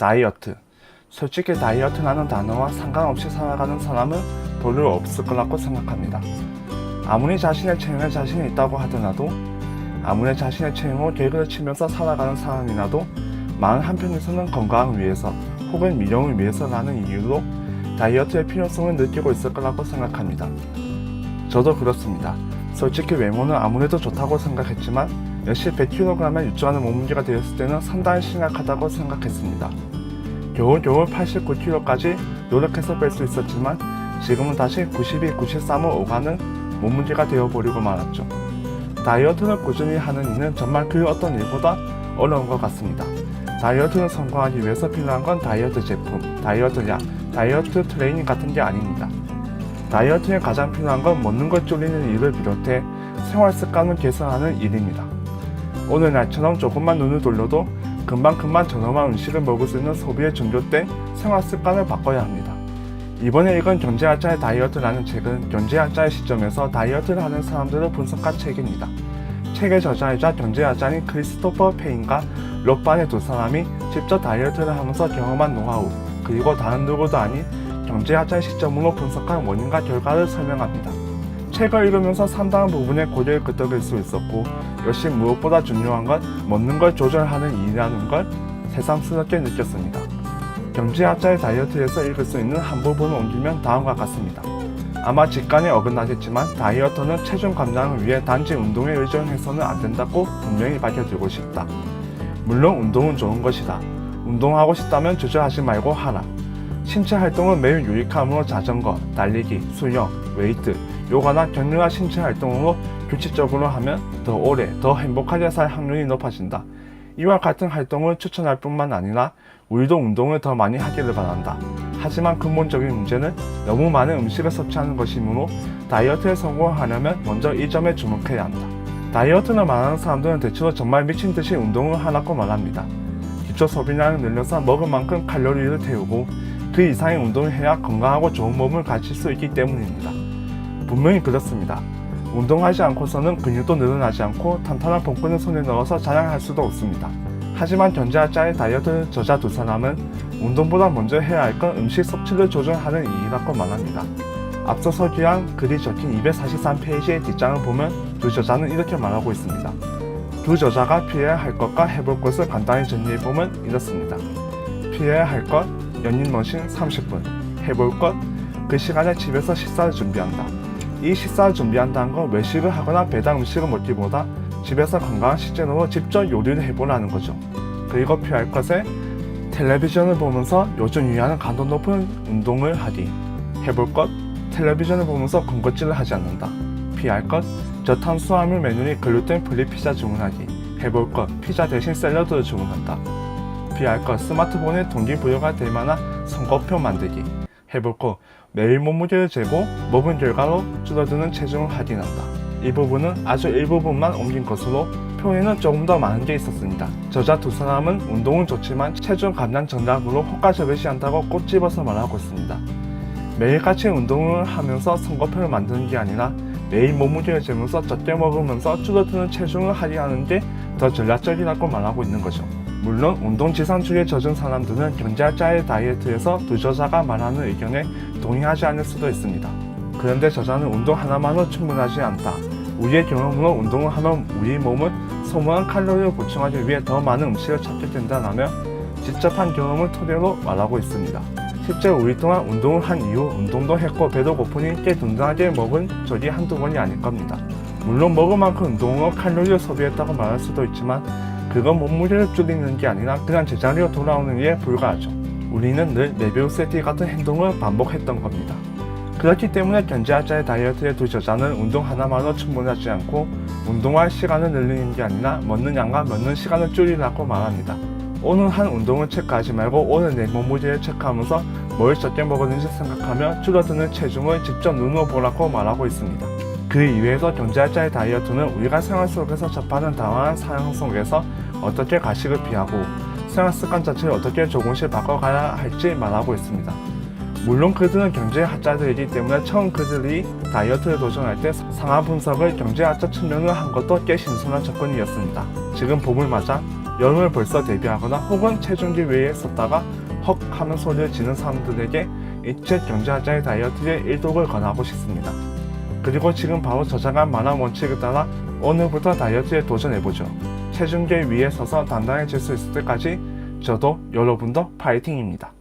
다이어트. 솔직히 다이어트라는 단어와 상관없이 살아가는 사람은 별로 없을 거라고 생각합니다. 아무리 자신의 체형에 자신이 있다고 하더라도, 아무리 자신의 체형으로 개그를 치면서 살아가는 사람이라도 마음 한편에서는 건강을 위해서 혹은 미용을 위해서라는 이유로 다이어트의 필요성을 느끼고 있을 거라고 생각합니다. 저도 그렇습니다. 솔직히 외모는 아무래도 좋다고 생각했지만 역시 100kg에 육주하는 몸무게가 되었을 때는 상당히 심각하다고 생각했습니다. 겨울겨울 89kg까지 노력해서 뺄 수 있었지만 지금은 다시 92, 93을 오가는 몸무게가 되어버리고 말았죠. 다이어트를 꾸준히 하는 이는 정말 그 어떤 일보다 어려운 것 같습니다. 다이어트를 성공하기 위해서 필요한 건 다이어트 제품, 다이어트 약, 다이어트 트레이닝 같은 게 아닙니다. 다이어트에 가장 필요한 건 먹는 걸 줄이는 일을 비롯해 생활 습관을 개선하는 일입니다. 오늘날처럼 조금만 눈을 돌려도 금방 저렴한 음식을 먹을 수 있는 소비에 중독된 생활 습관을 바꿔야 합니다. 이번에 읽은 경제학자의 다이어트라는 책은 경제학자의 시점에서 다이어트를 하는 사람들을 분석한 책입니다. 책의 저자이자 경제학자인 크리스토퍼 페인과 롯반의 두 사람이 직접 다이어트를 하면서 경험한 노하우, 그리고 다른 누구도 아닌 경제학자의 시점으로 분석한 원인과 결과를 설명합니다. 책을 읽으면서 상당한 부분에 고개를 끄덕일 수 있었고, 역시 무엇보다 중요한 건 먹는 걸 조절하는 일이라는 걸 새삼스럽게 느꼈습니다. 경제학자의 다이어트에서 읽을 수 있는 한 부분을 옮기면 다음과 같습니다. 아마 직관에 어긋나겠지만 다이어트는 체중 감량을 위해 단지 운동에 의존해서는 안 된다고 분명히 밝혀주고 싶다. 물론 운동은 좋은 것이다. 운동하고 싶다면 주저하지 말고 하라. 신체 활동은 매우 유익하므로 자전거, 달리기, 수영, 웨이트, 요가나 격렬한 신체 활동으로 규칙적으로 하면 더 오래, 더 행복하게 살 확률이 높아진다. 이와 같은 활동을 추천할 뿐만 아니라 우리도 운동을 더 많이 하기를 바란다. 하지만 근본적인 문제는 너무 많은 음식을 섭취하는 것이므로 다이어트에 성공하려면 먼저 이 점에 주목해야 한다. 다이어트를 말하는 사람들은 대체로 정말 미친듯이 운동을 하라고 말합니다. 기초 소비량을 늘려서 먹을 만큼 칼로리를 태우고 그 이상의 운동을 해야 건강하고 좋은 몸을 가질 수 있기 때문입니다. 분명히 그렇습니다. 운동하지 않고서는 근육도 늘어나지 않고 탄탄한 복근을 손에 넣어서 자랑할 수도 없습니다. 하지만 경제학자의 다이어트 저자 두 사람은 운동보다 먼저 해야 할 건 음식 섭취를 조절하는 일이라고 말합니다. 앞서 소개한 글이 적힌 243페이지의 뒷장을 보면 두 저자는 이렇게 말하고 있습니다. 두 저자가 피해야 할 것과 해볼 것을 간단히 정리해보면 이렇습니다. 피해야 할 것, 러닝머신 30분, 해볼 것, 그 시간에 집에서 식사를 준비한다. 이 식사를 준비한다는 건 외식을 하거나 배달 음식을 먹기보다 집에서 건강한 식재료로 직접 요리를 해보라는 거죠. 그리고 피할 것에 텔레비전을 보면서 요즘 유행하는 강도 높은 운동을 하기. 해볼 것, 텔레비전을 보면서 군것질을 하지 않는다. 피할 것, 저탄수화물 메뉴인 글루텐 프리 피자 주문하기. 해볼 것, 피자 대신 샐러드를 주문한다. 피할 것, 스마트폰에 동기부여가 될 만한 선거표 만들기. 해볼 것, 매일 몸무게를 재고 먹은 결과로 줄어드는 체중을 확인한다. 이 부분은 아주 일부분만 옮긴 것으로 표에는 조금 더 많은 게 있었습니다. 저자 두 사람은 운동은 좋지만 체중 감량 전략으로 효과적을 시한다고 꼭 집어서 말하고 있습니다. 매일같이 운동을 하면서 선거표를 만드는 게 아니라 매일 몸무게를 재면서 적게 먹으면서 줄어드는 체중을 할애하는 게 더 전략적이라고 말하고 있는 거죠. 물론 운동지상주의에 젖은 사람들은 경제학자의 다이어트에서 두 저자가 말하는 의견에 동의하지 않을 수도 있습니다. 그런데 저자는 운동 하나만으로 충분하지 않다. 우리의 경험으로 운동을 하면 우리 몸은 소모한 칼로리를 보충하기 위해 더 많은 음식을 찾게 된다라며 직접 한 경험을 토대로 말하고 있습니다. 실제 우리 동안 운동을 한 이후 운동도 했고 배도 고프니 꽤 든든하게 먹은 적이 한두 번이 아닐 겁니다. 물론 먹을 만큼 운동으로 칼로리를 소비했다고 말할 수도 있지만 그건 몸무게를 줄이는 게 아니라 그냥 제자리로 돌아오는 일에 불과하죠. 우리는 늘 레비우세티 같은 행동을 반복했던 겁니다. 그렇기 때문에 경제학자의 다이어트의 두 저자는 운동 하나만으로 충분하지 않고 운동할 시간을 늘리는 게 아니라 먹는 양과 먹는 시간을 줄이라고 말합니다. 오늘 한 운동을 체크하지 말고 오늘 내 몸무게를 체크하면서 뭘 적게 먹었는지 생각하며 줄어드는 체중을 직접 눈으로 보라고 말하고 있습니다. 그 이외에도 경제학자의 다이어트는 우리가 생활 속에서 접하는 다양한 상황 속에서 어떻게 가식을 피하고 생활 습관 자체를 어떻게 조금씩 바꿔가야 할지 말하고 있습니다. 물론 그들은 경제학자들이기 때문에 처음 그들이 다이어트를 도전할 때 상하 분석을 경제학적 측면으로 한 것도 꽤 신선한 접근이었습니다. 지금 봄을 맞아 여름을 벌써 대비하거나 혹은 체중계 위에 섰다가 헉 하는 소리를 지는 사람들에게 인체 경제학자의 다이어트의 일독을 권하고 싶습니다. 그리고 지금 바로 저장한 만한 원칙에 따라 오늘부터 다이어트에 도전해보죠. 체중계 위에 서서 단단해질 수 있을 때까지 저도 여러분도 파이팅입니다.